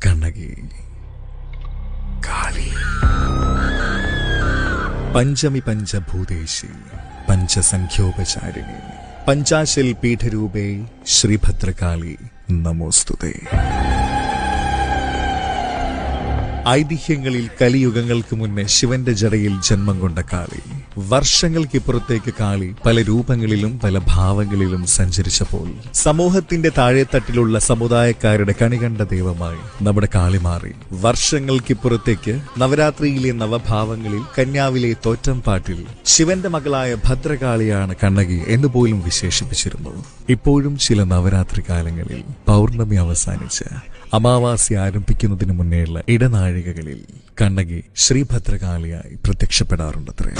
കണ്ണകി കാളി പഞ്ചമി പഞ്ചഭൂതേശി പഞ്ചസംഖ്യോപചാരിണി പഞ്ചാശൽ പീഠരൂപേ ശ്രീഭദ്രകാളി നമോസ്തുതേ. ഐതിഹ്യങ്ങളിൽ കലിയുഗങ്ങൾക്ക് മുന്നേ ശിവന്റെ ജടയിൽ ജന്മം കൊണ്ട കാളി വർഷങ്ങൾക്കിപ്പുറത്തേക്ക് കാളി പല രൂപങ്ങളിലും പല ഭാവങ്ങളിലും സഞ്ചരിച്ചപ്പോൾ സമൂഹത്തിന്റെ താഴെത്തട്ടിലുള്ള സമുദായക്കാരുടെ കണികണ്ട ദൈവമായി നമ്മുടെ കാളി മാറി. വർഷങ്ങൾക്കിപ്പുറത്തേക്ക് നവരാത്രിയിലെ നവഭാവങ്ങളിൽ കന്യാവിലെ തോറ്റംപാട്ടിൽ ശിവന്റെ മകളായ ഭദ്രകാളിയാണ് കണ്ണകി എന്ന് പോലും വിശേഷിപ്പിച്ചിരുന്നു. ഇപ്പോഴും ചില നവരാത്രി കാലങ്ങളിൽ പൗർണമി അവസാനിച്ച് അമാവാസി ആരംഭിക്കുന്നതിന് മുന്നേയുള്ള ഇടനാഴികകളിൽ കണ്ണകി ശ്രീഭദ്രകാളിയായി പ്രത്യക്ഷപ്പെടാറുണ്ടത്രേ.